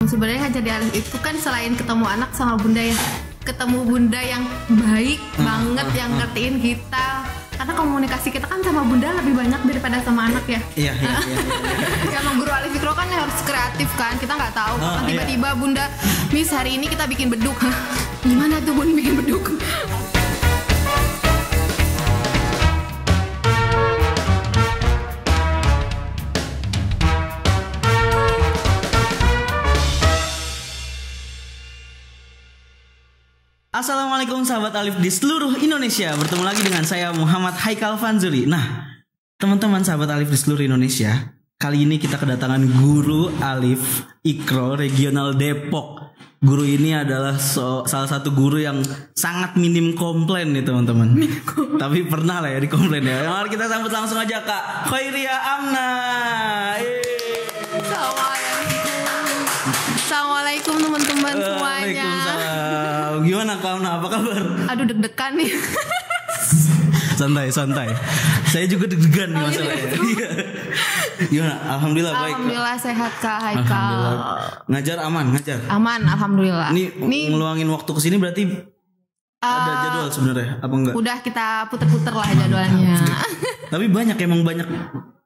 Sebenarnya ngajar di Alif itu kan selain ketemu anak sama bunda ya, ketemu bunda yang baik banget yang ngertiin kita. Karena komunikasi kita kan sama bunda lebih banyak daripada sama anak ya. Iya. Sama guru Alif Ikro kan harus kreatif kan. Kita nggak tahu. Tiba-tiba bunda, Miss hari ini kita bikin beduk. Gimana tuh bun bikin beduk? Assalamualaikum sahabat Alif di seluruh Indonesia. Bertemu lagi dengan saya Muhammad Haikal Fanzuri. Nah, teman-teman sahabat Alif di seluruh Indonesia, kali ini kita kedatangan guru Alif Ikro Regional Depok. Guru ini adalah salah satu guru yang sangat minim komplain nih teman-teman. Tapi pernah lah ya dikomplain ya. Mari kita sambut langsung aja Kak Khairia Amna. Assalamualaikum teman-teman semuanya. Waalaikumsalam. Gimana Kak Amna? Apa kabar? Aduh deg-degan nih. Santai. Saya juga deg-degan nih masalahnya. Gimana? Alhamdulillah baik. Alhamdulillah sehat Kak Haikal. Ngajar aman, ngajar. Aman, alhamdulillah. Nih ngeluangin waktu kesini berarti ada jadwal sebenarnya apa enggak? Udah kita puter-puter lah jadwalnya. Tapi banyak emang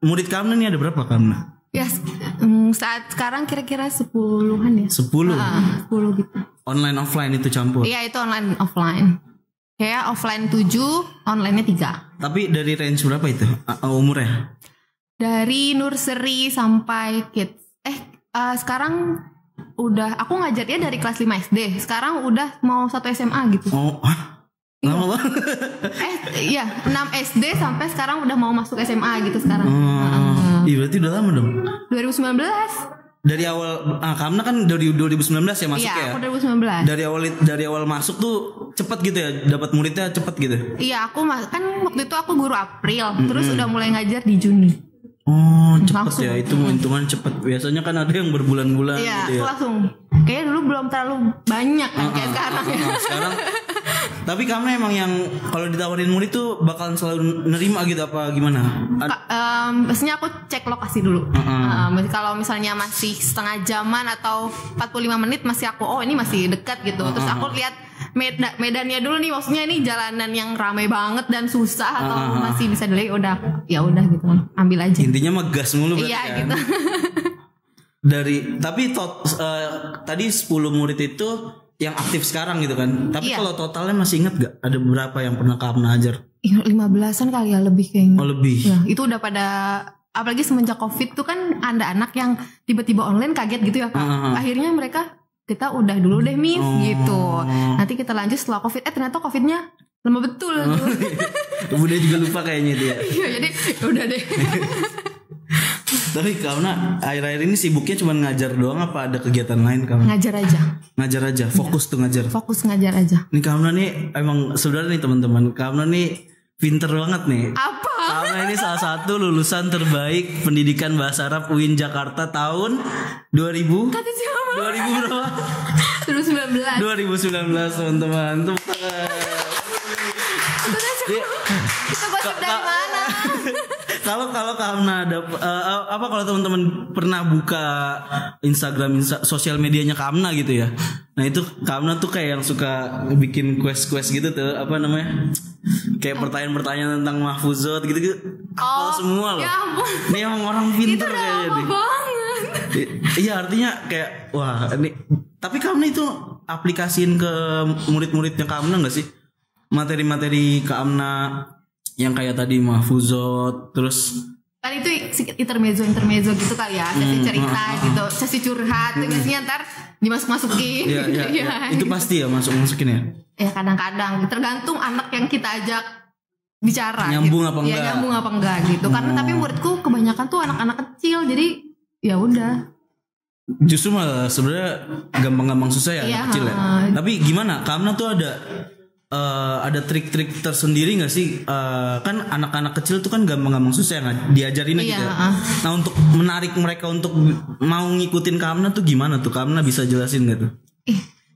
murid Kamna nih, ada berapa Kamna? Ya saat sekarang kira-kira 10-an ya. 10 gitu. Online offline itu campur? Iya itu online offline. Kayak offline 7, online-nya 3. Tapi dari range berapa itu umurnya? Dari nursery sampai kids. Sekarang udah aku ngajarnya dari kelas 5 SD. Sekarang udah mau 1 SMA gitu. Oh, lama banget. Iya, 6 SD sampai sekarang udah mau masuk SMA gitu sekarang. Iya berarti udah lama dong. 2019. Dari awal Kamna kan dari 2019 ya masuk ya? Iya, aku 2019. Dari awal masuk tuh cepet gitu ya, dapat muridnya cepet gitu. Iya, aku kan waktu itu aku guru April, terus udah mulai ngajar di Juni. Oh, cepet langsung. Ya, itu hitungan cepet. Biasanya kan ada yang berbulan-bulan iya, gitu ya. Langsung. Kayaknya dulu belum terlalu banyak kan kayak sekarang ya. Sekarang tapi kamu emang yang kalau ditawarin murid tuh bakalan selalu nerima gitu apa gimana? Biasanya aku cek lokasi dulu. Kalau misalnya masih setengah jaman atau 45 menit masih aku ini masih dekat gitu. Terus aku lihat medannya dulu nih, maksudnya ini jalanan yang ramai banget dan susah atau masih bisa delay, udah gitu, ambil aja. Intinya mah gas mulu berarti. Iya kan? gitu. Tadi 10 murid itu yang aktif sekarang gitu kan. Tapi kalau totalnya masih inget gak ada berapa yang pernah Kamna ajar? 15-an kali ya, lebih kayaknya. Oh lebih. Ya, itu udah pada, apalagi semenjak Covid tuh kan ada anak yang tiba-tiba online kaget gitu ya Kak. Akhirnya mereka, kita udah dulu deh Miss gitu. Nanti kita lanjut setelah Covid. Ternyata Covidnya lama betul. Udah juga lupa kayaknya dia. Iya jadi udah deh. Tapi Kamna akhir-akhir ini sibuknya cuma ngajar doang apa ada kegiatan lain Kamna? Ngajar aja. Fokus tuh ngajar. Fokus ngajar aja. Nih Kamna nih emang sebenarnya nih teman-teman, Kamna nih pinter banget nih. Apa? Kamna ini salah satu lulusan terbaik pendidikan bahasa Arab UIN Jakarta tahun 2000. Kata siapa? 2000 berapa? 2019 teman-teman. Tuh. Kita gosip dari mana? Kalau Kamna ada kalau teman-teman pernah buka Instagram sosial medianya Kamna gitu ya. Nah itu Kamna tuh kayak yang suka bikin quest gitu tuh, apa namanya? Kayak pertanyaan-pertanyaan tentang mahfuzat gitu-gitu. Hafal semua loh. Ya ampun. Ini emang orang pinter kayaknya nih. Banget. Iya artinya kayak wah ini. Tapi Kamna itu aplikasiin ke murid-muridnya Kamna enggak sih? Materi-materi Kamna yang kayak tadi mahfuzat terus kan itu intermezzo gitu kali ya, sesi cerita gitu, sesi curhat itu biasanya ntar dimasuk-masukin. Iya. Itu pasti ya masukin ya. Ya kadang-kadang tergantung anak yang kita ajak bicara. Nyambung gitu. apa enggak? Ya nyambung apa enggak gitu. Karena tapi muridku kebanyakan tuh anak-anak kecil, jadi ya udah. Justru malah sebenarnya gampang-gampang susah ya anak kecil ya. Tapi gimana? Kamna tuh ada trik-trik tersendiri nggak sih? Kan anak-anak kecil tuh kan gampang-gampang susah ya diajarinnya gitu. Nah untuk menarik mereka untuk mau ngikutin Kamna tuh gimana tuh? Kamna bisa jelasin nggak tuh?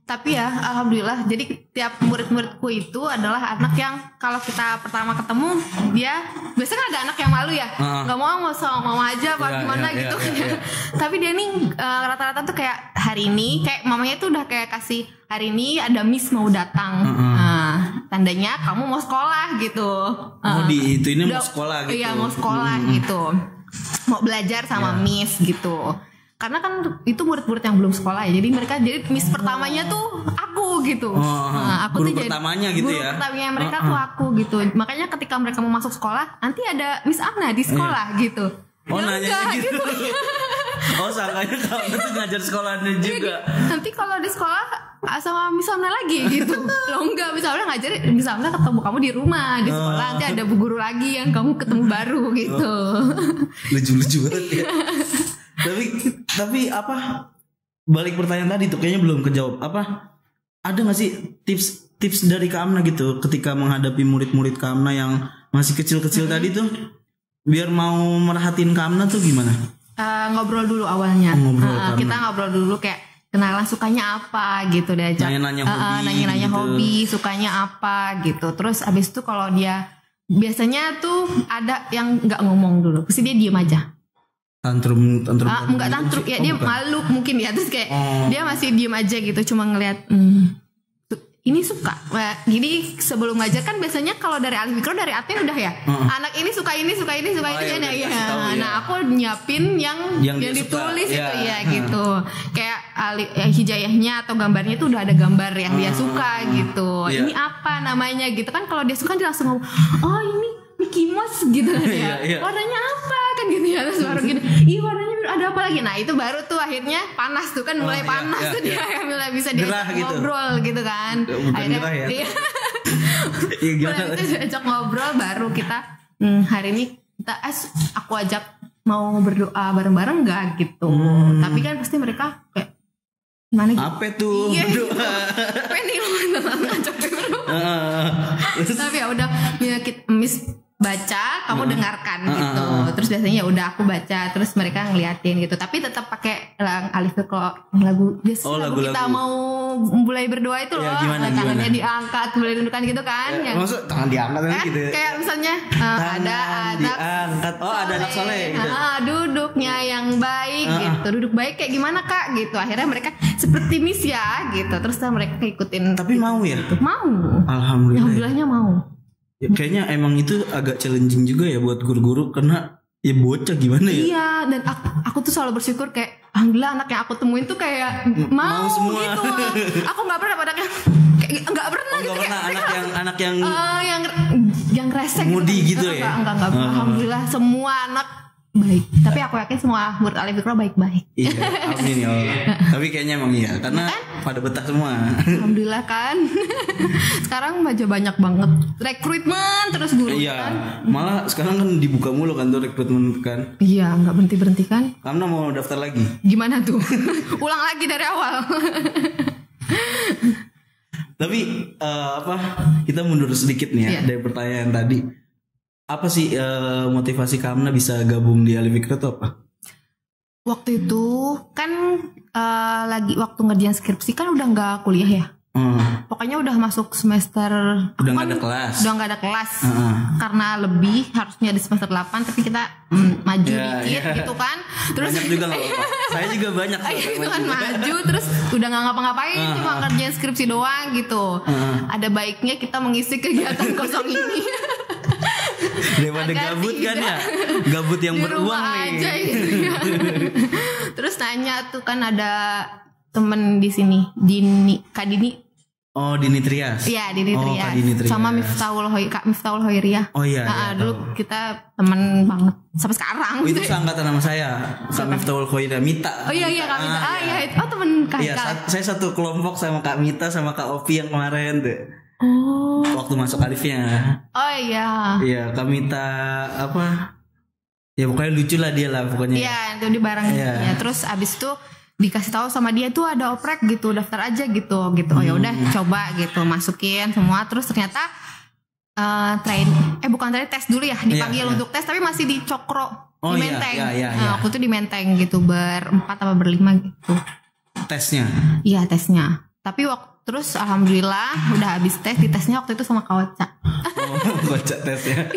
Tapi ya alhamdulillah, jadi tiap murid-muridku itu adalah anak yang kalau kita pertama ketemu dia biasanya kan ada anak yang malu ya, nggak mau sama mama aja apa gimana gitu kan. Tapi dia nih rata-rata tuh kayak hari ini kayak mamanya tuh udah kayak kasih hari ini ada miss mau datang, tandanya kamu mau sekolah gitu. Di itu ini mau sekolah gitu. Iya mau sekolah gitu, mau belajar sama miss gitu. Karena kan itu murid-murid yang belum sekolah ya, jadi miss pertamanya tuh aku gitu. Aku guru tuh pertamanya gitu guru ya. pertamanya mereka tuh aku gitu. Makanya ketika mereka mau masuk sekolah, nanti ada Miss Amna di sekolah gitu. Nanya gitu. Sangkanya kamu tuh ngajar sekolahnya juga. Nanti kalau di sekolah sama Miss Amna lagi gitu. Loh enggak, Miss Amna ngajar, Miss Amna ketemu kamu di rumah, di sekolah nanti ada bu guru lagi yang kamu ketemu baru gitu. Lucu-lucu banget ya. Tapi apa, balik pertanyaan tadi tuh kayaknya belum kejawab. Apa ada nggak sih tips dari Kak Amna gitu ketika menghadapi murid-murid Kak Amna yang masih kecil-kecil tadi tuh, biar mau merhatiin Kak Amna tuh gimana? Ngobrol dulu awalnya. Kita ngobrol dulu kayak kenalan sukanya apa gitu deh. Nanya-nanya hobi, sukanya apa gitu. Terus abis itu kalau dia biasanya tuh ada yang nggak ngomong dulu, pasti dia diem aja. Tantrum enggak tantrum ya, dia malu mungkin ya, terus kayak dia masih diem aja gitu, cuma ngeliat ini suka. Jadi sebelum ngajar kan biasanya kalau dari Alif Ikro dari Atin udah ya, anak ini suka ini ya. Nah aku nyiapin yang ditulis suka. Itu ya gitu, kayak hijayahnya atau gambarnya itu udah ada gambar yang dia suka gitu. Ini apa namanya gitu kan, kalau dia suka dia langsung ngomong, oh ini Mickey Mouse gitu kan ya. Warnanya apa kan gitu ya, terus baru gini, warnanya biru, ada apa lagi. Nah itu baru tuh akhirnya panas tuh kan, mulai panas tuh dia mulai bisa diajak ngobrol gitu kan. Akhirnya mulai bisa diajak ngobrol, baru kita hari ini kita aku ajak mau berdoa bareng-bareng enggak gitu. Tapi kan pasti mereka kayak gimana gitu. Apa tuh berdoa? Apa nih ngajak berdoa. Tapi ya udah Miss baca, kamu dengarkan gitu. Terus biasanya ya udah aku baca, terus mereka ngeliatin gitu. Tapi tetap pakai Alif kalau lagu kita mau mulai berdoa itu loh. Tangannya diangkat, mulai dundukan gitu kan. Maksud tangan diangkat gitu. Kayak misalnya ada diangkat. Ada anak soleh gitu. Duduknya yang baik gitu. Duduk baik kayak gimana Kak gitu. Akhirnya mereka seperti Miss ya gitu. Terus mereka ikutin. Tapi mau ya? Mau. Alhamdulillahnya mau. Ya, kayaknya emang itu agak challenging juga ya buat guru-guru, karena ya bocah gimana ya. Iya, dan aku tuh selalu bersyukur kayak alhamdulillah anak yang aku temuin tuh kayak mau semua gitu. Aku nggak pernah pada nggak pernah gitu kayak anak yang resek mudi gitu ya. Enggak. Alhamdulillah semua anak baik. Tapi aku yakin semua murid Alif Ikro baik-baik. Iya, amin ya Allah. Tapi kayaknya emang iya, karena pada betah semua. Alhamdulillah kan. Sekarang aja banyak banget rekrutmen terus guru kan. Malah sekarang kan dibuka mulu kan tuh rekrutmen kan. Iya, nggak berhenti kan. Kamu mau daftar lagi? Gimana tuh? Ulang lagi dari awal. Tapi kita mundur sedikit nih ya dari pertanyaan tadi. Apa sih motivasi Kak Amna bisa gabung di Alif Ikro itu apa? Waktu itu kan lagi waktu ngerjain skripsi kan udah nggak kuliah ya. Pokoknya udah masuk semester, udah nggak ada kelas. Udah nggak ada kelas. Karena lebih harusnya di semester 8, tapi kita maju dikit gitu kan. Terus banyak juga nggak apa-apa. Saya juga banyak. Itu kan maju terus udah nggak ngapa-ngapain, cuma ngerjain skripsi doang gitu. Ada baiknya kita mengisi kegiatan kosong ini. Daripada gabut kan ya, gabut yang beruang nih. Aja, gitu ya. Terus nanya tuh kan ada temen di sini, Kak Dini. Oh, Dini Trias. Iya, Dini Trias. Sama Kak Miftahul Hoiriah. Oh iya. Dulu kita temen banget sampai sekarang. Itu seangkatan sama saya, Kak Miftahul Hoiriah, Mita. Oh iya Kak Mita. Itu. Oh temen Kak. Iya, saya satu kelompok sama Kak Mita sama Kak Opi yang kemarin tuh. Waktu masuk Alifnya. Oh iya. Iya, Kak Mita apa? Ya pokoknya lucu lah dia lah pokoknya. Iya, itu di bareng ya. Terus abis itu dikasih tahu sama dia tuh ada oprek gitu, daftar aja gitu. Oh ya udah coba gitu, masukin semua. Terus ternyata bukan tes dulu ya, dipanggil untuk tes tapi masih di Cokro di Menteng. Nah, waktu itu di Menteng gitu, 4 atau 5 gitu. Tesnya? Iya, tesnya. Tapi terus alhamdulillah udah habis tes, di tesnya waktu itu sama Kak Ocha. Kocak tesnya.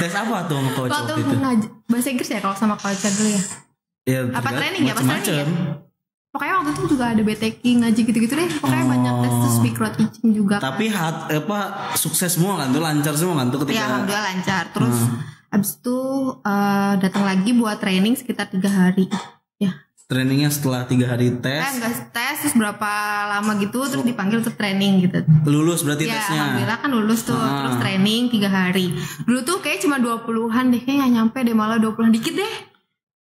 Tes apa tuh sama Kak Ocha Waktu waktu itu? bahasa Inggris ya kalau sama Kak Ocha dulu ya. Ya, Apa training ya? Pas training ya? macam-macam. Pokoknya waktu itu juga ada BTK ngaji gitu-gitu deh. Pokoknya banyak tes, terus speaker teaching juga. Tapi sukses semua kan tuh, lancar semua kan tuh ketika. Ya alhamdulillah lancar. Terus abis itu datang lagi buat training sekitar 3 hari. Ya. Trainingnya setelah 3 hari tes. Enggak tes terus berapa lama gitu terus dipanggil untuk training gitu. Lulus berarti Ya tesnya. alhamdulillah kan lulus tuh. Terus training 3 hari. Dulu tuh kayak cuma 20-an deh. Kayaknya gak nyampe deh, malah 20-an dikit deh.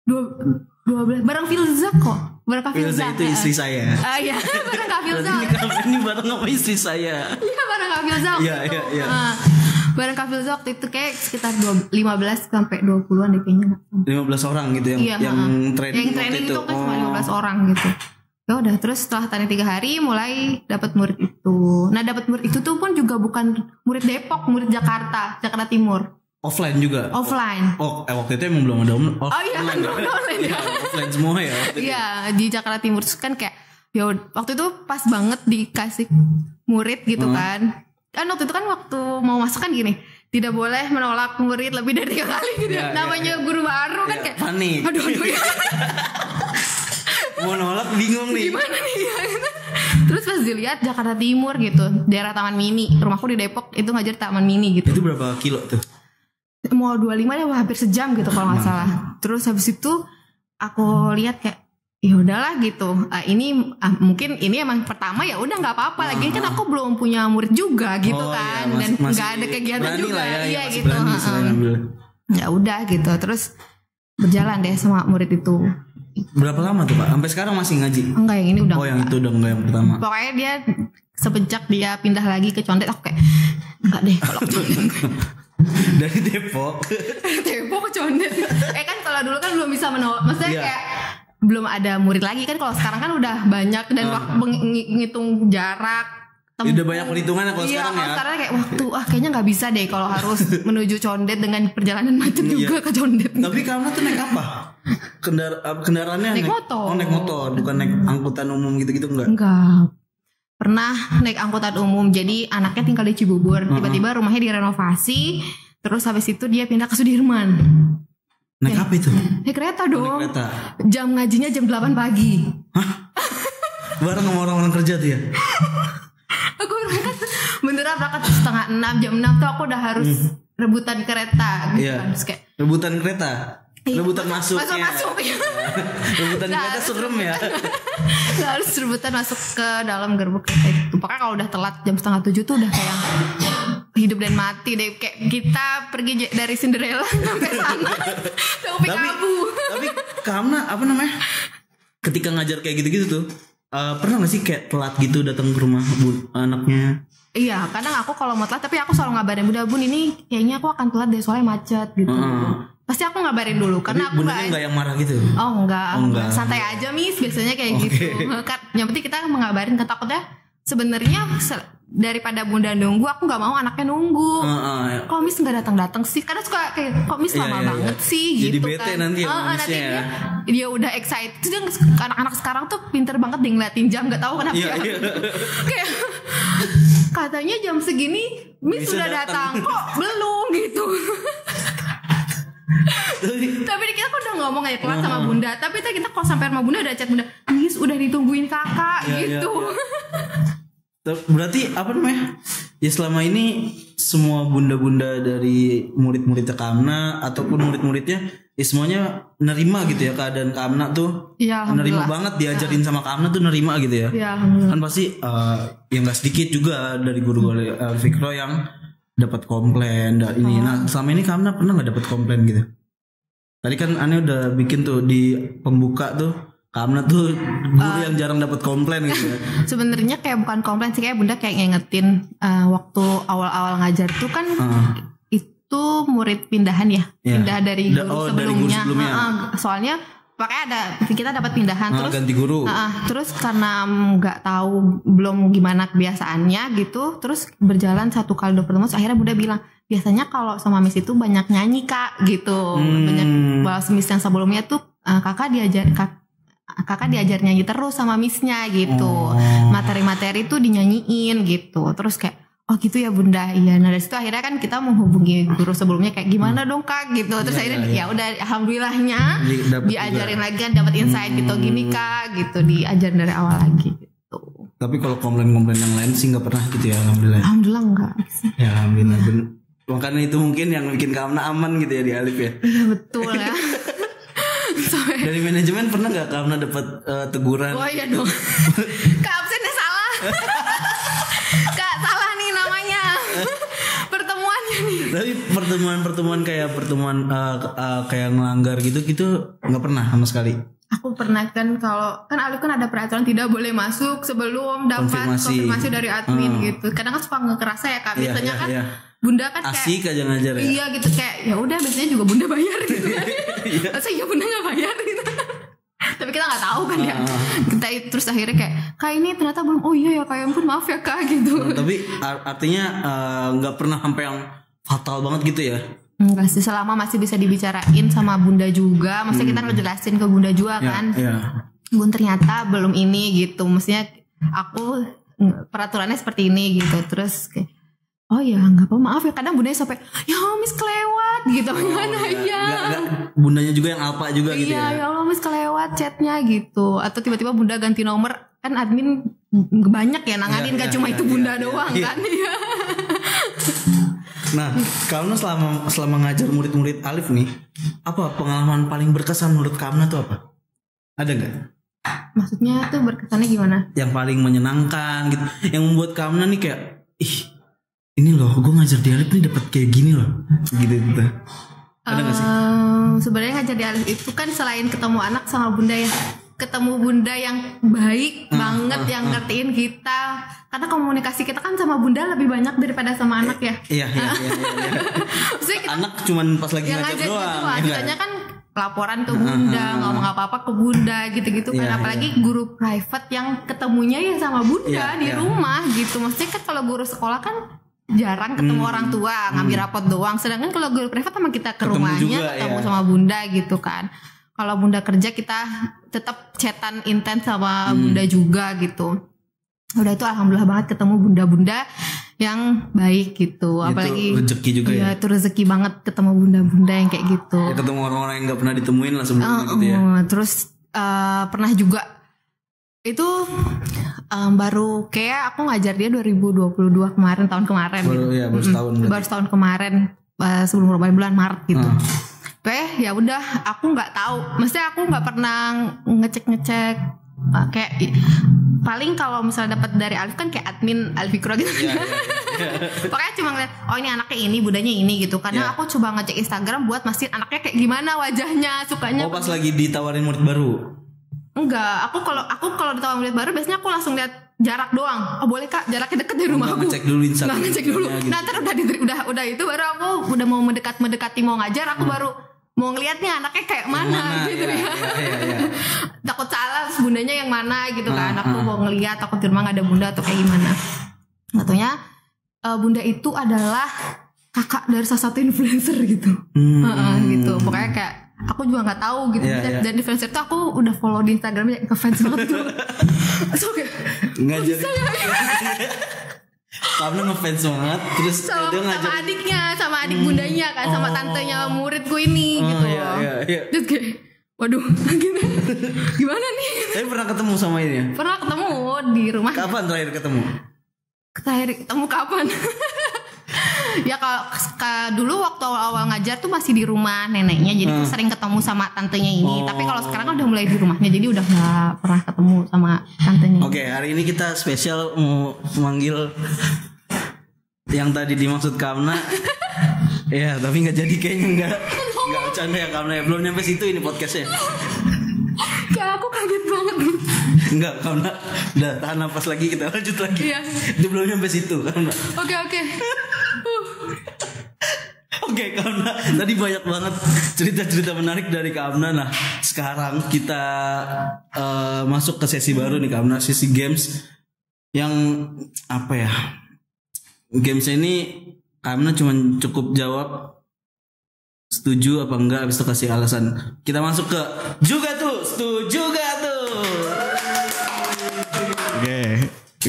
12 bareng Filza kok. Bareng Kak Filza itu istri saya. Iya, bareng Kak Filza. Ini bareng sama istri saya. Iya, bareng Kak Filza. Iya. Bareng Kak Filza waktu itu kayak sekitar 15 sampai 20-an deh kayaknya. 15 orang gitu yang training. Yang training waktu itu kan cuma 15 orang gitu. Ya udah, terus setelah training 3 hari mulai dapat murid itu. Nah, dapat murid itu tuh pun juga bukan murid Depok, murid Jakarta Timur. Offline juga. Offline. Waktu itu emang belum ada Iya kan, belum ada online ya. Offline semua ya. Iya, di Jakarta Timur terus kan kayak ya waktu itu pas banget dikasih murid gitu kan. Kan waktu itu kan waktu mau masuk kan gini, tidak boleh menolak murid lebih dari 3 kali gitu. Namanya guru baru kan kayak panik. Aduh. Mau nolak bingung nih. Gimana nih ya? Terus pas dilihat Jakarta Timur gitu, daerah Taman Mini. Rumahku di Depok, itu ngajar Taman Mini gitu. Itu berapa kilo tuh? Mau 25 ya hampir sejam gitu kalau nggak salah. Terus habis itu aku lihat kayak ya udahlah gitu. Mungkin ini emang pertama ya udah nggak apa-apa lagi kan aku belum punya murid juga gitu kan iya, dan nggak ada kegiatan juga ya, iya masih gitu. berani, Ya udah gitu terus berjalan deh sama murid itu. Berapa lama tuh Pak? Sampai sekarang masih ngaji? Enggak, yang ini udah. Oh yang itu udah enggak, yang pertama. Pokoknya dia semenjak dia pindah lagi ke Condet aku kayak enggak deh kalau ke Condet. Dari Depok Depok ke Condet. Kan kalau dulu kan belum bisa maksudnya kayak belum ada murid lagi kan. Kalau sekarang kan udah banyak dan ngitung jarak. Udah banyak perhitungan kalau sekarang ya. Sekarang kayak waktu kayaknya nggak bisa deh kalau harus menuju Condet dengan perjalanan macet juga ke Condet. Tapi kamu tuh naik apa? Kendaraannya naik motor. Naik motor, bukan naik angkutan umum gitu-gitu enggak? Enggak. Pernah naik angkutan umum. Jadi anaknya tinggal di Cibubur. Tiba-tiba rumahnya direnovasi. Terus habis itu dia pindah ke Sudirman. Naik apa itu? Naik kereta dong. Naik kereta. Jam ngajinya jam 8 pagi. Hah? Bareng sama orang-orang kerja tuh ya? Aku beneran berangkat setengah 6, jam 6 tuh aku udah harus rebutan kereta gitu kan. Terus kayak rebutan kereta. Rebutan masuknya. Masuk ya. Rebutan kereta serem ya. Harus rebutan masuk ke dalam gerbong kereta itu. Pokoknya kalau udah telat jam setengah 7 tuh udah kayak hidup dan mati deh. Kayak kita pergi dari Cinderella sampai sana. Tapi karena apa namanya? Ketika ngajar kayak gitu-gitu tuh, pernah gak sih kayak telat gitu datang ke rumah anaknya? Iya, kadang aku kalau mau telat, tapi aku selalu ngabarin Bun ini kayaknya aku akan telat deh soalnya macet gitu. Pasti aku ngabarin dulu karena aku nggak yang marah gitu. Enggak. Santai aja Miss, biasanya kayak gitu. Yang penting kita mengabarin, takutnya sebenarnya daripada Bunda nunggu, aku nggak mau anaknya nunggu. Kok Miss nggak datang sih? Kadang suka kayak kok Miss lama banget sih. Jadi gitu bete kan. nanti ya nanti dia udah excited. Anak-anak sekarang tuh pinter banget dia ngeliatin jam, nggak tahu kenapa. Kayak katanya jam segini Miss sudah datang kok belum gitu. Tapi kita kan udah ngomong aja kelas sama Bunda. Tapi kita kalau sampai rumah Bunda udah chat Bunda, Miss udah ditungguin kakak gitu. Berarti apa namanya? Ya selama ini semua bunda-bunda dari murid-murid Kamna ataupun murid-muridnya ya semuanya nerima gitu ya keadaan Kamna tuh. Ya, nerima banget diajarin sama Kamna tuh nerima gitu ya. Ya, kan pasti yang gak sedikit juga dari guru-guru Fikro yang dapat komplain dan ini. Nah selama ini Kamna pernah nggak dapat komplain gitu? Tadi kan Ane udah bikin tuh di pembuka tuh Kamna tuh guru yang jarang dapat komplain gitu ya. Sebenarnya kayak bukan komplain sih, kayak Bunda kayak ngingetin waktu awal-awal ngajar tuh kan itu murid pindahan ya, pindah dari guru sebelumnya. Soalnya makanya kita dapat pindahan terus ganti guru. Terus karena nggak tahu belum gimana kebiasaannya gitu, terus berjalan 1 kali 2 pertemuan, akhirnya Bunda bilang biasanya kalau sama Miss itu banyak nyanyi Kak gitu, banyak. Kalau Miss yang sebelumnya tuh kakak diajar kakak diajar nyanyi terus sama missnya gitu. Materi-materi tuh dinyanyiin gitu. Terus kayak oh gitu ya bunda, iya. Nah dari situ akhirnya kan kita menghubungi guru sebelumnya kayak gimana dong kak gitu. Terus akhirnya ya udah alhamdulillahnya diajarin lagi kan, dapat insight gitu, gini kak gitu, diajarin dari awal lagi gitu. Tapi kalau komplain-komplain yang lain sih nggak pernah gitu ya, alhamdulillah. Alhamdulillah enggak. Ya alhamdulillah. Makanya itu mungkin yang bikin Kamna aman gitu ya di Alif ya. Iya betul ya. Dari manajemen pernah nggak Kamna dapat teguran? Oh iya dong. Kak absennya salah. Kak salah nih namanya. Pertemuannya nih. Tapi pertemuan kayak kayak ngelanggar gitu nggak pernah sama sekali. Aku pernah kan, kalau kan Alif kan ada peraturan tidak boleh masuk sebelum dapat konfirmasi dari admin gitu. Kadang kan suka ngekerasa ya kak. Biasanya kan bunda kan asik kayak aja ngajar ya. Iya gitu, kayak ya udah biasanya juga bunda bayar gitu kan. Masa ya bunda nggak bayar gitu. Tapi kita nggak tahu kan ya. Kita terus akhirnya kayak kak ini ternyata belum. Oh iya ya kak, ampun maaf ya kak gitu. Tapi artinya nggak pernah sampai yang fatal banget gitu ya. Enggak sih, selama masih bisa dibicarain sama bunda juga. Maksudnya kita ngejelasin ke bunda juga kan. Bun ternyata belum ini gitu. Maksudnya aku peraturannya seperti ini gitu. Terus kayak oh ya nggak apa, maaf ya. Kadang bundanya sampai ya miss kelewat gitu. Gimana ya. Bundanya juga yang alpa juga gitu ya. Iya ya Allah miss kelewat chatnya gitu. Atau tiba-tiba bunda ganti nomor. Kan admin banyak ya nanganin, gak cuma itu bunda doang kan. Nah, Kamna selama ngajar murid-murid Alif nih, apa pengalaman paling berkesan menurut Kamna tuh apa? Ada nggak? Maksudnya tuh berkesannya gimana? Yang paling menyenangkan gitu, yang membuat Kamna nih kayak, ini loh, gue ngajar di Alif nih dapat kayak gini loh, gitu. Ada nggak sih? Sebenarnya ngajar di Alif itu kan selain ketemu anak sama bunda ya, ketemu bunda yang baik banget, yang ngertiin kita. Karena komunikasi kita kan sama bunda lebih banyak daripada sama anak ya. Iya. Anak cuman pas lagi ngajar doang. Biasanya kan laporan ke bunda, ngomong apa-apa ke bunda gitu-gitu kan. Apalagi guru private yang ketemunya ya sama bunda di rumah gitu. Maksudnya kan kalau guru sekolah kan jarang ketemu orang tua, ngambil rapot doang. Sedangkan kalau guru privat sama kita ke rumahnya, ketemu sama bunda gitu kan. Kalau bunda kerja kita tetap chatan intens sama bunda juga gitu. Udah itu alhamdulillah banget ketemu bunda-bunda yang baik gitu. Apalagi itu rezeki juga ya. Itu rezeki banget ketemu bunda-bunda yang kayak gitu. Ya, ketemu orang-orang yang nggak pernah ditemuin lah sebelumnya gitu ya. Terus pernah juga itu baru kayak aku ngajar dia 2022 kemarin, tahun kemarin. Baru setahun. Baru setahun kemarin sebelum bulan Maret gitu. Ya udah aku nggak tahu, maksudnya aku nggak pernah ngecek kayak paling kalau misalnya dapat dari Alif kan kayak admin Alfikro gitu. Pokoknya cuma ngeliat oh ini anaknya ini, budanya ini gitu. Karena aku coba ngecek Instagram buat mastiin anaknya kayak gimana wajahnya, sukanya. Oh pas lagi ditawarin murid baru? Enggak, aku kalau ditawarin murid baru biasanya aku langsung lihat jarak doang. Oh boleh kak, jaraknya deket dari rumah aku. Ngecek dulu Instagram. Ngecek dulu. Gitu. Nah ntar udah itu baru aku udah mau mendekati mau ngajar, aku baru mau ngeliat nih anaknya kayak mana gitu ya. Takut salah bundanya yang mana gitu kan. Aku mau ngeliat takut di rumah gak ada bunda atau kayak gimana. Katanya bunda itu adalah kakak dari salah satu influencer gitu. Gitu. Pokoknya kayak aku juga nggak tahu gitu. Dan influencer itu aku udah follow di Instagramnya, ngefans banget tuh. So kayak ngajar. Karena ngefans banget. Terus sama adiknya, sama adik bundanya kan, sama tantenya muridku ini gitu. Terus kayak waduh gimana nih. Tapi pernah ketemu sama ini ya? Pernah ketemu di rumah. Kapan terakhir ketemu? Kapan? Ya kalau dulu waktu awal ngajar tuh masih di rumah neneknya, jadi tuh sering ketemu sama tantenya ini. Tapi kalau sekarang kan udah mulai di rumahnya, jadi udah nggak pernah ketemu sama tantenya. Oke, hari ini kita spesial mau memanggil yang tadi dimaksud Kamna. Ya tapi nggak jadi kayaknya, nggak bercanda ya Kamna ya. Belum nyampe situ ini podcastnya. Ya aku kaget banget. Enggak, Kamna udah tahan nafas lagi, kita lanjut lagi. Dia belum nyampe situ Kamna. Oke. Oke, Kamna, tadi banyak banget cerita-cerita menarik dari Kamna. Nah, sekarang kita masuk ke sesi baru nih Kamna, sesi games yang apa ya? Games ini Kamna cuma cukup jawab setuju apa enggak, habis itu kasih alasan. Kita masuk ke juga tuh, setuju gak tuh?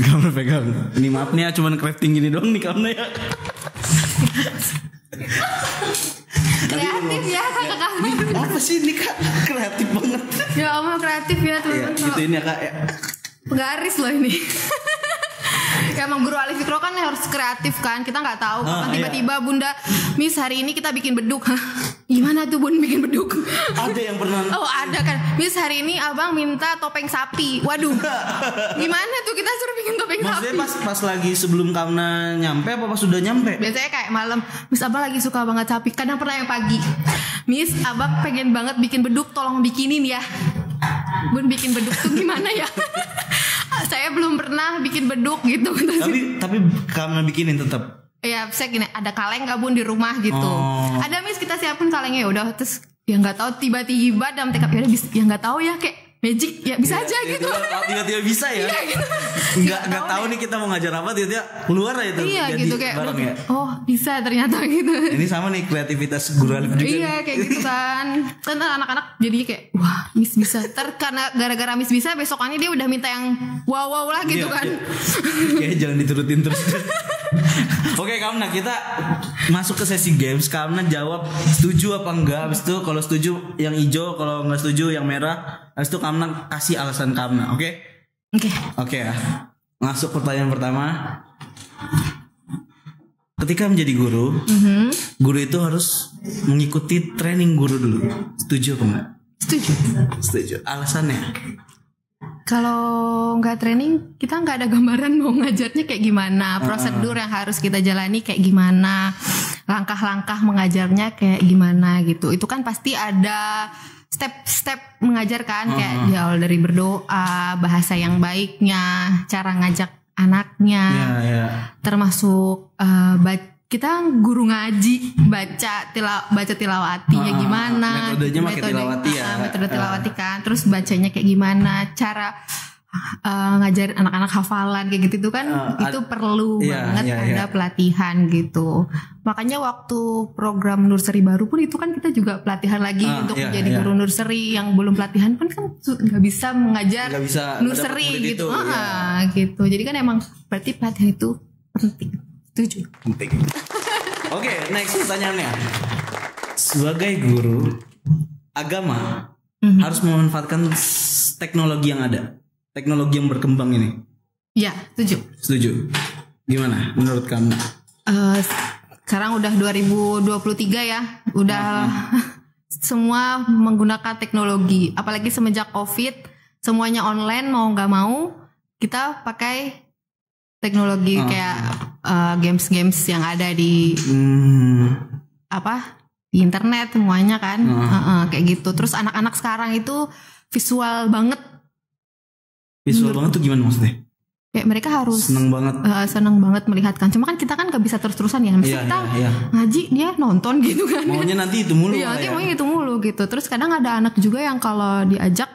Kamna pegang. Ini maaf nih ya, cuman crafting gini doang nih Kamna ya. Kreatif ya kakak. Ini apa sih ini Kak? Kreatif banget. Ya Allah kreatif ya teman-teman. Gitu ini ya Kak ya. Penggaris loh ini. Ya emang guru Alif Fikro kan harus kreatif kan. Kita nggak tahu kapan tiba-tiba Bunda, Miss hari ini kita bikin beduk. Hah? Gimana tuh Bun bikin beduk? Ada yang pernah. Oh ada kan. Miss hari ini abang minta topeng sapi. Waduh. Gimana tuh kita suruh bikin topeng Maksudnya sapi? pas lagi sebelum Kamna nyampe apa pas sudah nyampe? Biasanya kayak malam, Miss abang lagi suka banget sapi. Kadang pernah yang pagi, Miss abang pengen banget bikin beduk, tolong bikinin ya. Bun bikin beduk tuh gimana ya? Saya belum pernah bikin beduk gitu. Tapi Kamna bikinin tetap. Ya saya gini, ada kaleng gak Bun di rumah gitu. Oh. Ada Miss kita siapin kalengnya, ya udah. Terus ya nggak tahu tiba-tiba dalam TKP ya udah ya nggak tahu ya kayak magic ya bisa aja gitu. Tiba-tiba bisa ya. Iya gitu. Nggak tahu nih kita mau ngajar apa tiba-tiba keluar aja itu. Iya jadi gitu kayak bareng ya. oh bisa ternyata gitu. Ini sama nih kreativitas guru Alif juga. Iya kayak gitu kan. Kan anak-anak jadi kayak wah Miss bisa. Karena gara-gara Miss bisa besokannya dia udah minta yang wow lah gitu kan. Kayak jangan diturutin terus. Oke Kamna, kita masuk ke sesi games. Kamna jawab setuju apa enggak. Habis itu kalau setuju yang hijau, kalau enggak setuju yang merah. Habis itu Kamna kasih alasan Kamna. Oke? Oke ya. Masuk pertanyaan pertama. Ketika menjadi guru, guru itu harus mengikuti training guru dulu. Setuju apa enggak? Setuju. Alasannya? Kalau nggak training, kita nggak ada gambaran mau ngajarnya kayak gimana, prosedur yang harus kita jalani kayak gimana, langkah-langkah mengajarnya kayak gimana gitu. Itu kan pasti ada step-step mengajarkan kayak di awal dari berdoa, bahasa yang baiknya, cara ngajak anaknya, termasuk kita guru ngaji baca tilawatinya gimana, metode tilawati kan, terus bacanya kayak gimana, cara ngajarin anak-anak hafalan kayak gitu tuh kan itu perlu banget ada pelatihan gitu. Makanya waktu program nursery baru pun itu kan kita juga pelatihan lagi untuk menjadi guru nursery. Yang belum pelatihan pun kan nggak bisa mengajar nursery gitu. Gitu. Jadi kan emang berarti pelatihan itu penting. Penting. Oke, next pertanyaannya. Sebagai guru agama harus memanfaatkan teknologi yang ada, teknologi yang berkembang ini. Ya, setuju. Gimana menurut kamu? Sekarang udah 2023 ya, udah semua menggunakan teknologi. Apalagi semenjak COVID, semuanya online mau nggak mau kita pakai teknologi kayak games-games yang ada di di internet semuanya kan kayak gitu. Terus anak-anak sekarang itu visual banget. Visual banget tuh gimana maksudnya? Kayak mereka harus seneng banget melihatkan. Cuma kan kita kan gak bisa terus-terusan ya. Misalnya kita ngaji dia nonton gitu kan. Maunya nanti itu mulu. Iya, nanti maunya itu mulu gitu. Terus kadang ada anak juga yang kalau diajak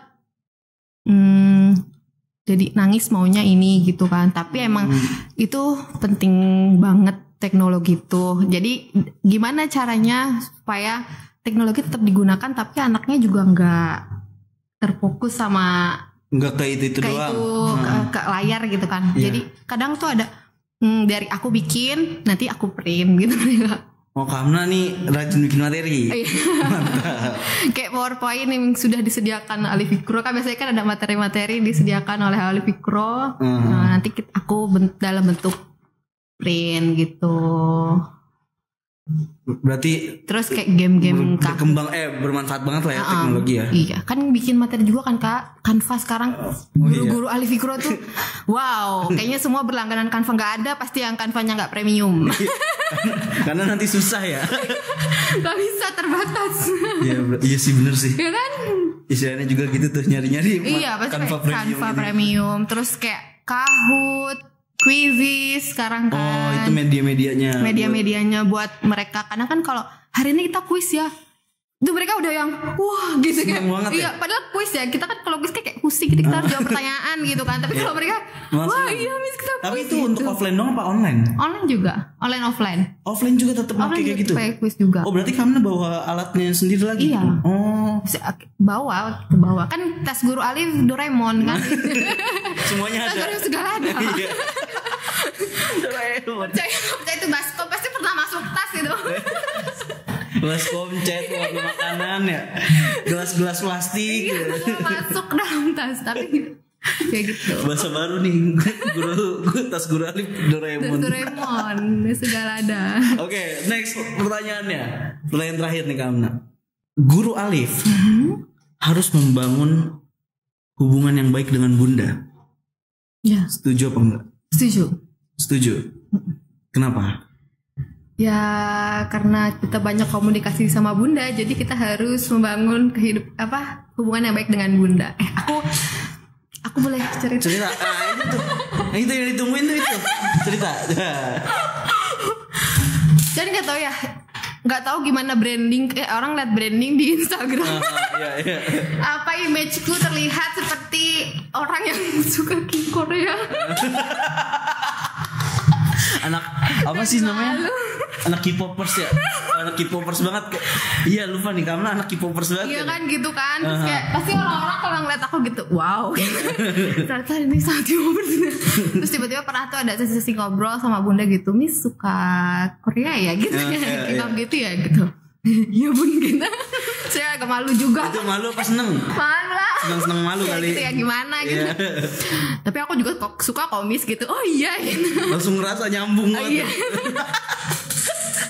jadi nangis maunya ini gitu kan. Tapi emang itu penting banget teknologi itu. Jadi gimana caranya supaya teknologi tetap digunakan tapi anaknya juga nggak terfokus sama nggak ke itu doang. Ke layar gitu kan. Jadi kadang tuh ada dari aku bikin nanti aku print gitu. Oh Kamna nih rajin bikin materi. Mantap. Kayak PowerPoint yang sudah disediakan Alif Fikro kan biasanya kan ada materi-materi disediakan oleh Alif Fikro. Nah, nanti aku dalam bentuk print gitu. Berarti terus kayak game-game berkembang bermanfaat banget lah ya teknologi ya. Iya kan bikin materi juga kan Kak. Canva sekarang guru-guru Alif Fikro tuh wow kayaknya semua berlangganan Canva. Nggak ada pasti yang Canvanya nggak premium. Karena nanti susah ya. Gak bisa terbatas. Iya sih bener sih. Iya kan istilahnya juga gitu tuh nyari-nyari Canva premium. Terus kayak Kahoot, Quizizz sekarang kan. Oh itu media-medianya buat mereka. Karena kan kalau hari ini kita quiz ya, itu mereka udah yang wah gitu kan. Iya padahal quiz ya, kita kan kalau quiz kayak pusing kita harus jawab pertanyaan gitu kan. Tapi kalau mereka wah iya Miss kita quiz. Tapi itu gitu. Untuk offline dong apa online? Online juga, online offline. Offline juga tetap pakai kayak gitu. Pakai quiz juga. Oh berarti kamu bawa alatnya sendiri lagi? Iya. Oh bawa kan tas guru Alif Doraemon kan. Semuanya ada. Tas segala ada. Iya. Doraemon. Percaya itu baskom pasti pernah masuk tas itu. Gelas komcet buat makanan ya. Gelas-gelas plastik. Masuk dalam tas tapi kayak gitu. Bahasa baru nih guru tas guru Alif Doraemon. Doraemon segala ada. Oke, next pertanyaannya. Pertanyaan terakhir nih Kamna. Guru Alif harus membangun hubungan yang baik dengan Bunda. Ya. Setuju apa enggak? Setuju. Kenapa? Ya karena kita banyak komunikasi sama Bunda, jadi kita harus membangun hubungan yang baik dengan Bunda. Aku boleh cerita. Itu tuh. Itu yang ditungguin tuh itu. Cerita. Jadi nggak tahu gimana branding orang lihat branding di Instagram. Iya. Apa imageku terlihat seperti orang yang suka K-Korea. Anak apa sih namanya? Anak K-popers ya. Anak K-popers banget. Iya lupa nih karena anak K-popers banget. Iya kan gitu kan. Terus kayak pasti orang-orang kalau ngeliat aku gitu, wow. Ternyata ini sangat K-popers. Terus tiba-tiba pernah tuh ada sesi ngobrol sama Bunda gitu, Miss suka Korea ya gitu. Kita gitu ya gitu. Iya Bun gitu. Saya agak malu juga. Itu malu apa seneng? Malu lah. Seneng malu kali. Gitu ya gimana gitu. Tapi aku juga suka komis gitu. Oh iya gitu. Langsung ngerasa nyambung banget. Iya.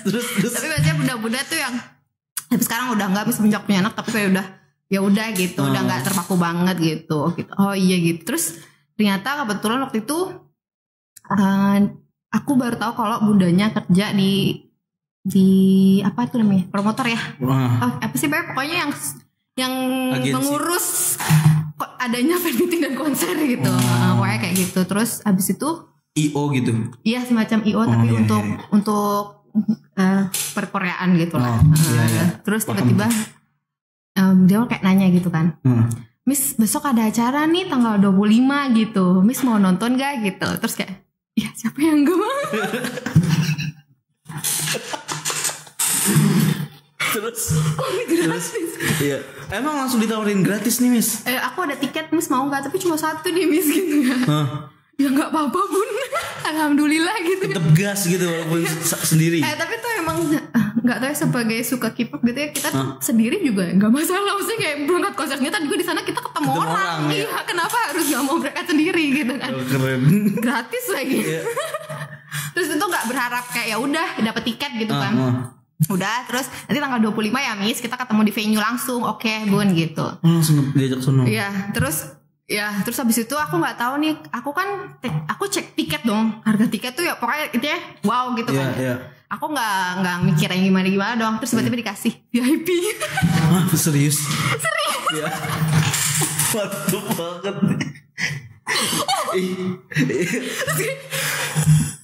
terus. Tapi biasanya bunda-bunda tuh yang tapi sekarang udah enggak bisa semenjak punya anak, tapi kayak udah gitu, udah enggak terpaku banget gitu. Oh iya gitu. Terus ternyata kebetulan waktu itu aku baru tahu kalau bundanya kerja di apa itu namanya? Promotor ya. Apa sih pokoknya yang agensi. Mengurus adanya fan meeting dan konser gitu. Pokoknya kayak gitu. Terus abis itu IO gitu. Iya semacam IO tapi untuk perkoreaan gitu lah. Terus tiba-tiba dia kayak nanya gitu kan. Miss besok ada acara nih tanggal 25 gitu. Miss mau nonton gak gitu. Terus kayak ya siapa yang gak mau. Terus iya. Emang langsung ditawarin gratis nih Miss? Aku ada tiket Miss mau gak? Tapi cuma satu nih Miss gitu ya. Ya gak apa-apa Bun. Alhamdulillah gitu. Tetep gas gitu walaupun sendiri. Tapi tuh emang gak tahu ya sebagai suka K-pop gitu ya, kita tuh sendiri juga gak masalah. Maksudnya kayak berangkat konsernya tadi juga di sana kita ketemu orang. Iya ya. Kenapa harus gak mau berangkat sendiri gitu kan. Keren. Gratis lagi. Terus itu gak berharap kayak ya udah dapet tiket gitu kan. Udah terus nanti tanggal 25 ya Miss kita ketemu di venue langsung. Oke Bun gitu. Langsung diajak sono. Iya terus habis itu aku nggak tahu nih, aku cek tiket dong, harga tiket tuh ya pokoknya itu ya wow gitu kan. Aku nggak mikir yang gimana dong. Terus tiba-tiba dikasih VIP. Serius ya. Mantap banget.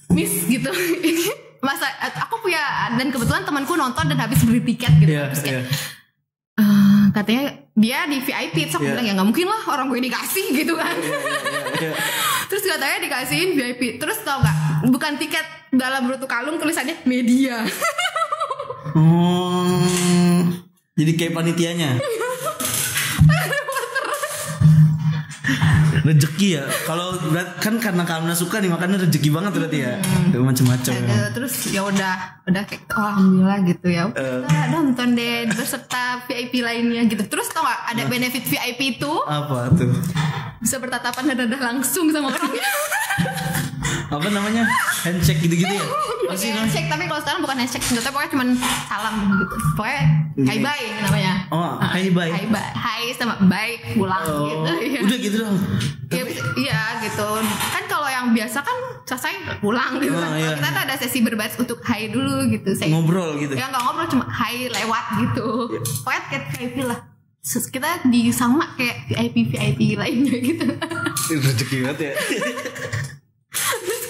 Miss gitu. Masa aku punya dan kebetulan temanku nonton dan habis beli tiket gitu. Terus kayak katanya dia di VIP. Terus aku bilang ya gak mungkin lah orang gue dikasih gitu kan. Terus katanya dikasihin VIP. Terus tau gak, bukan tiket dalam bentuk kalung, tulisannya media. Jadi kayak panitianya. Rezeki ya. Kalau kan karena Kamna suka nih makannya rezeki banget berarti ya. Macam-macam. Terus ya udah kayak alhamdulillah gitu ya. Kita nonton deh beserta VIP lainnya gitu. Terus tau gak ada benefit VIP itu? Apa tuh? Bisa bertatapan dada langsung sama orangnya. Apa namanya? Handshake gitu-gitu ya? Masih handshake, tapi kalau sekarang bukan handshake, sebetulnya pokoknya cuma salam gitu. Pokoknya hi bye namanya. Hi bye. Hi sama bye pulang gitu. Ya. Udah gitu dong. Iya gitu. Kan kalau yang biasa kan selesai pulang gitu. Kita tuh ada sesi berbaris untuk hi dulu gitu. Ngobrol gitu. Ya nggak ngobrol, cuma hi lewat gitu. Pokoknya kayak VIP lah. Kita sama kayak VIP lainnya gitu. Rezeki banget ya. Terus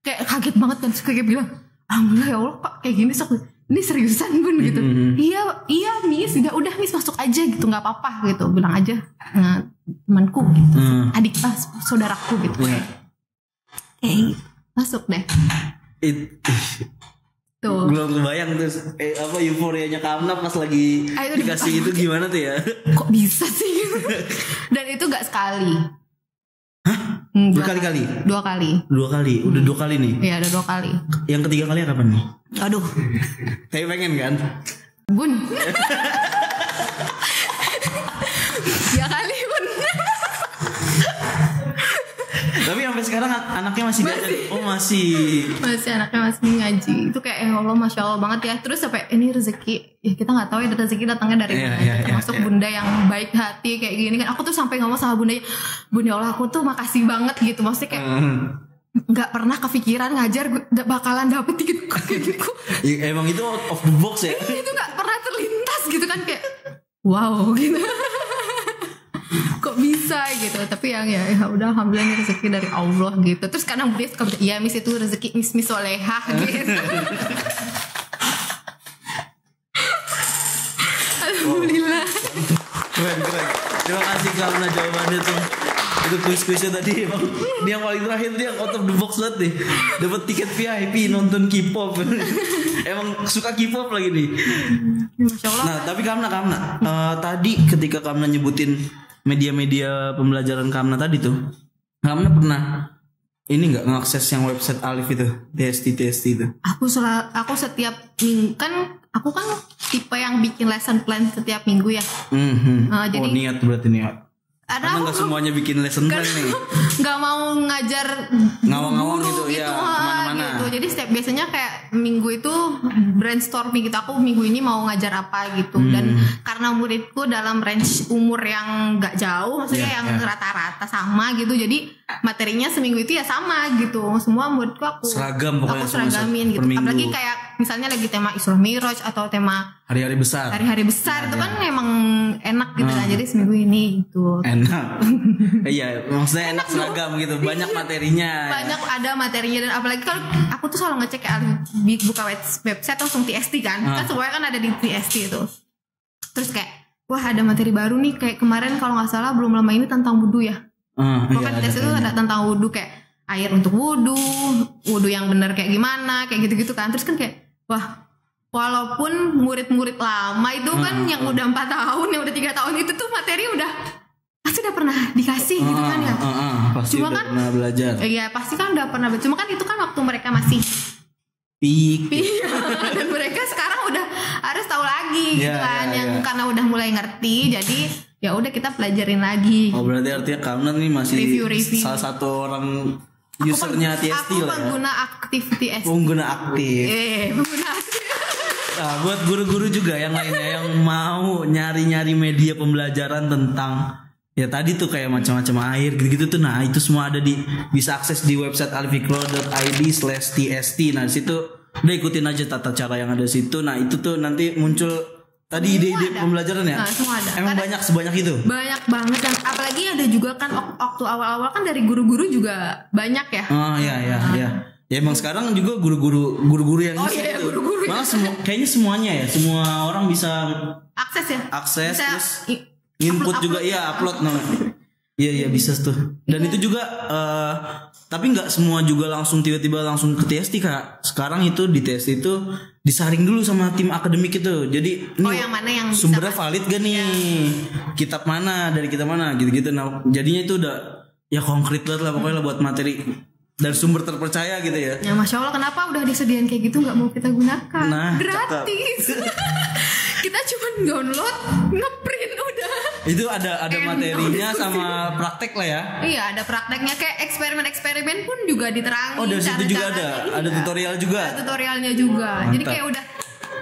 kayak kaget banget kan, kayak bilang alhamdulillah ya Allah kok kayak gini sok ini seriusan Bun gitu. Iya Miss udah Miss masuk aja gitu, nggak apa-apa gitu, bilang aja temanku gitu, adik saudaraku gitu. Kayak gitu. Masuk deh. Tuh. Belum kebayang tuh apa euforianya Kamna pas lagi dikasih itu gimana tuh ya? Kok bisa sih? Dan itu gak sekali. Hah? Berkali-kali? 2 kali. 2 kali? Udah 2 kali nih? Iya, ada 2 kali. Yang ketiga kali kapan nih? Aduh. Tapi pengen kan? Bun. Ya kali Bun. Tapi sampai sekarang anaknya masih diajar. Oh masih anaknya masih ngaji. Itu kayak ya Allah, masya Allah banget ya. Terus sampai ini rezeki ya kita nggak tahu ya rezeki datangnya dari mana. Termasuk bunda yang baik hati kayak gini kan. Aku tuh sampai ngomong sama bunda, Bunda Allah aku tuh makasih banget gitu. Maksudnya kayak nggak pernah kepikiran ngajar bakalan dapet gitu kayak gitu. Ya, emang itu out of the box ya. Itu nggak pernah terlintas gitu kan, kayak wow gitu. Kok bisa gitu. Tapi ya udah, alhamdulillah ini rezeki dari Allah gitu. Terus kadang beliau suka ya mis itu rezeki mis solehah gitu. Alhamdulillah. Keren. Terima kasih karena jawabannya tuh. Itu kuis-kuisnya tadi emang. Ini yang paling terakhir dia out of the box banget nih. Dapat tiket VIP nonton K-pop. Emang suka K-pop lagi nih. Masya Allah. Nah tapi Kamna tadi ketika Kamna nyebutin media-media pembelajaran Kamna tadi tuh, Kamna pernah ini nggak ngakses yang website Alif itu, TST itu? Aku setiap minggu kan, aku kan tipe yang bikin lesson plan setiap minggu ya. Jadi niat berarti niat. Karena nggak semuanya bikin lesson plan nih. Nggak mau ngajar ngawang-ngawang gitu ya kemana-mana. Gitu. Jadi biasanya kayak minggu itu brainstorming gitu. Aku minggu ini mau ngajar apa gitu. Dan karena muridku dalam range umur yang nggak jauh, maksudnya yang rata-rata sama gitu. Jadi materinya seminggu itu ya sama gitu. Semua muridku aku seragamin gitu. Apalagi kayak misalnya lagi tema Isra Miraj atau tema hari-hari besar itu kan emang enak gitu kan. Jadi seminggu ini gitu. Enak. Iya, maksudnya enak seragam gitu. Banyak materinya. Banyak ada materinya. Dan apalagi kalau aku tuh selalu ngecek kayak buka website langsung TST kan. Kan semuanya kan ada di TST itu. Terus kayak wah ada materi baru nih. Kayak kemarin kalau gak salah belum lama ini tentang wudhu ya. Pokoknya di TST itu ada tentang wudhu, kayak air untuk wudhu yang benar kayak gimana, kayak gitu-gitu kan. Terus kan kayak wah, walaupun murid-murid lama itu kan yang udah 4 tahun, yang udah 3 tahun itu tuh materi pasti udah pernah dikasih gitu kan ya. Pasti cuma udah kan pernah belajar. Iya pasti kan udah pernah. Cuma kan itu kan waktu mereka masih peak. Dan mereka sekarang udah harus tahu lagi gitu kan. Yang karena udah mulai ngerti, jadi ya udah kita pelajarin lagi. Oh berarti artinya Kamna nih masih review. Salah satu orang usernya TST lah ya. Aku pengguna aktif TST. Pengguna aktif. Pengguna aktif. Nah, buat guru-guru juga yang lainnya yang mau nyari-nyari media pembelajaran tentang ya tadi tuh kayak macam-macam air gitu-gitu tuh, nah itu semua ada bisa akses di website alfikro.id/tst. Nah di situ udah ikutin aja tata cara yang ada di situ. Nah itu tuh nanti muncul tadi ide-ide pembelajaran ya. Semua ada. Emang banyak sebanyak itu? Banyak banget. Dan apalagi ada juga kan waktu awal-awal kan dari guru-guru juga banyak ya. Oh iya. Ya emang sekarang juga guru-guru yang guru-guru malah kayaknya semuanya ya, semua orang bisa akses ya. Akses bisa terus input juga upload namanya. Iya bisa tuh. Dan itu juga tapi nggak semua juga langsung tiba-tiba langsung ke TST Kak. Sekarang itu di TST itu disaring dulu sama tim akademik itu. Jadi yang mana yang sumbernya valid gak nih? Kitab mana, dari kitab mana gitu-gitu. Nah, jadinya itu udah ya konkret banget lah pokoknya lah buat materi dari sumber terpercaya gitu ya. Ya Masya Allah, kenapa udah disediain kayak gitu nggak mau kita gunakan? Nah, gratis. Kita cuma download, ngeprint udah. Itu ada materinya sama praktek lah ya. Iya, ada prakteknya, kayak eksperimen pun juga diterangin. Oh, dari situ juga ada tutorial juga. Ada tutorialnya juga. Mantap. Jadi kayak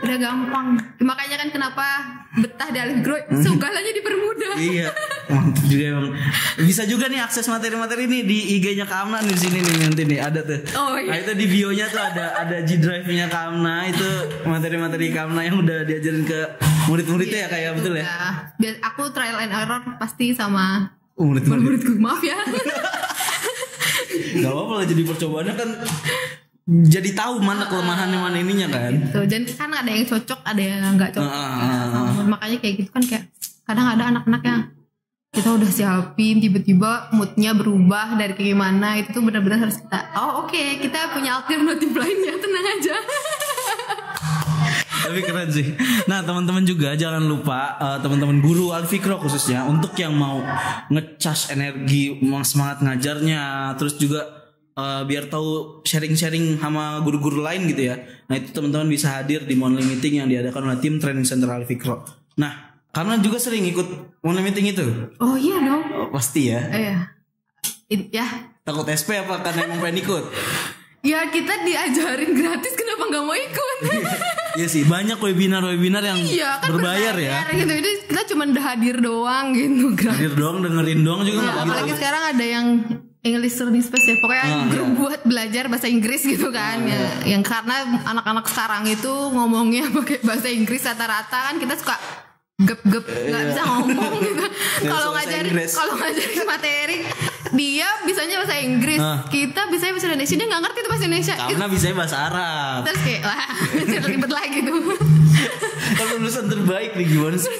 udah gampang. Makanya kan kenapa betah di Alfikro, segalanya dipermudah. Iya, mantap juga emang. Bisa juga nih akses materi-materi ini di IG-nya Kamna nih di sini nih nanti nih ada tuh. Oh iya. Nah, itu di bio-nya tuh ada G Drive-nya Kamna, itu materi-materi Kamna yang udah diajarin ke murid-muridnya ya kayak betul ya. Biar aku trial and error pasti sama murid-muridku. Maaf ya. Gak apa-apa lah, jadi percobaannya kan jadi tahu mana kelemahannya mana ininya kan. Tuh, dan kan ada yang cocok, ada yang nggak cocok. Makanya kayak gitu kan, kayak kadang ada anak-anak yang kita udah siapin tiba-tiba moodnya berubah dari kayak gimana, itu tuh benar-benar harus kita oke, kita punya alternatif lainnya, tenang aja. Tapi keren sih. Nah teman-teman juga jangan lupa teman-teman guru Alif Ikro khususnya untuk yang mau ngecas energi, semangat ngajarnya, terus juga biar tahu sharing-sharing sama guru-guru lain gitu ya. Nah itu teman-teman bisa hadir di monthly meeting yang diadakan oleh tim training center Alif Ikro. Nah karena juga sering ikut monthly meeting itu. Oh iya dong. Pasti ya. Iya. Ya. Takut SP apa karena emang pengen ikut? Ya kita diajarin gratis, kenapa nggak mau ikut? Iya sih, banyak webinar-webinar yang kan berbayar ya. Gitu. Jadi kita cuma hadir doang gitu. Hadir doang, dengerin doang juga nggak gitu. Apalagi sekarang ada yang English Learning Space ya, pokoknya grup buat belajar bahasa Inggris gitu kan. Yang karena anak-anak sekarang itu ngomongnya pakai bahasa Inggris rata-rata kan, kita suka gep-gep nggak bisa ngomong gitu. Kalau ngajarin materi dia bisanya bahasa Inggris, kita bisanya bahasa Indonesia, dia nggak ngerti itu bahasa Indonesia. Karena bisanya bahasa Arab. Terus kayak lah ribet lagi tuh. Kalau lulusan terbaik nih gimana sih?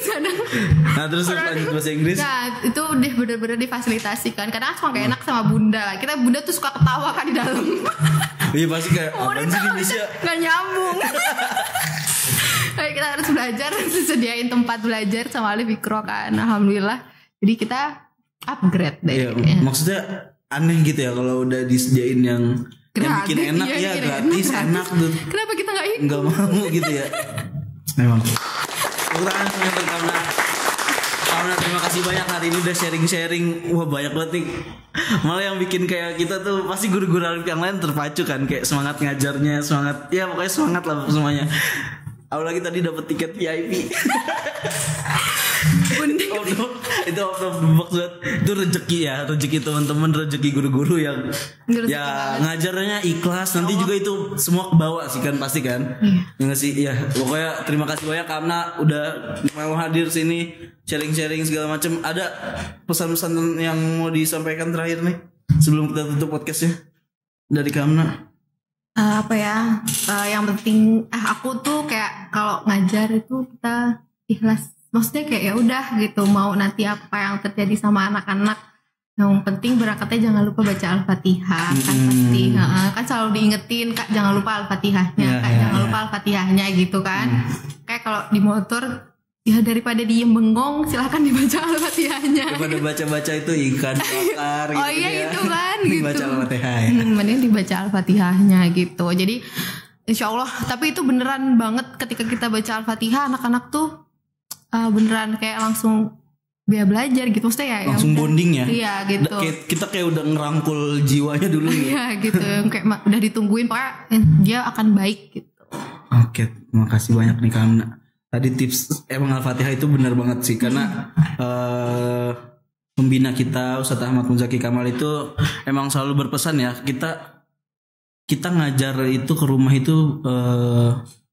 Nah terus lanjut bahasa Inggris. Nah itu deh bener-bener difasilitasikan. Karena aku gak enak sama bunda. Kita bunda tuh suka ketawa kan di dalam. Iya pasti kayak apaan sih Indonesia? Gak nyambung. Kita harus belajar, sediain tempat belajar sama Alif Ikro kan. Alhamdulillah. Jadi kita upgrade deh. Iya, maksudnya aneh gitu ya kalau udah disediain yang bikin enak ya, gratis enak tuh. Kenapa kita gak ikut? Gak mau gitu ya. Memang. Kurang karena terima kasih banyak hari ini udah sharing-sharing. Wah banyak banget nih. Malah yang bikin kayak kita tuh pasti guru-guru Alif yang lain terpacu kan, kayak semangat ngajarnya, semangat ya pokoknya semangat lah semuanya. Apalagi tadi dapat tiket VIP. Itu out of the box banget. Itu rezeki ya, rezeki teman-teman, rezeki guru-guru yang ya ngajarnya ikhlas. Nanti juga itu semua kebawa sih kan pasti kan. Ya nggak sih, ya pokoknya terima kasih banyak karena udah mau hadir sini sharing-sharing segala macam. Ada pesan-pesan yang mau disampaikan terakhir nih sebelum kita tutup podcastnya dari Kamna? Apa ya? Yang penting aku tuh kayak kalau ngajar itu kita ikhlas. Maksudnya kayak ya udah gitu, mau nanti apa yang terjadi sama anak-anak, yang penting berangkatnya jangan lupa baca Al-Fatihah. Kan pasti kan selalu diingetin Kak jangan lupa Al-Fatihahnya, jangan lupa Al-Fatihahnya gitu kan. Kayak kalau di motor ya daripada diem bengong silahkan dibaca Al-Fatihahnya. Daripada baca-baca itu ikan bakar gitu. Oh iya ya. Itu kan gitu. Baca Al-Fatihah ya. Mending dibaca Al-Fatihahnya gitu. Jadi insya Allah, tapi itu beneran banget ketika kita baca Al-Fatihah anak-anak tuh beneran kayak langsung biar belajar gitu, maksudnya ya langsung bonding ya. Iya gitu. Kita kayak udah ngerangkul jiwanya dulu ya. Iya gitu. Kayak udah ditungguin pokoknya dia akan baik gitu. Oke, makasih banyak nih Kamna. Tadi tips emang Al-Fatihah itu benar banget sih karena pembina kita Ustadz Ahmad Muzaki Kamal itu emang selalu berpesan ya, kita ngajar itu ke rumah itu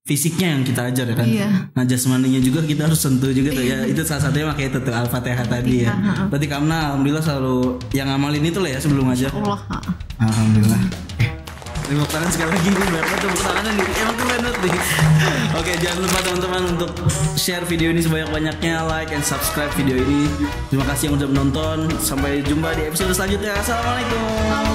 fisiknya yang kita ajar ya kan. Iya. Nah jasmaninya juga kita harus sentuh juga tuh ya. Itu salah satunya makanya itu tuh Al-Fatihah tadi ya. Berarti Kamna alhamdulillah selalu yang ngamalin itu lah ya sebelum ngajar. Alhamdulillah. Tepuk tangan sekali lagi nih, banyak banget tepuk tangannya nih. Emang keren banget nih. Oke, jangan lupa teman-teman untuk share video ini sebanyak-banyaknya, like and subscribe video ini. Terima kasih yang udah menonton. Sampai jumpa di episode selanjutnya. Assalamualaikum.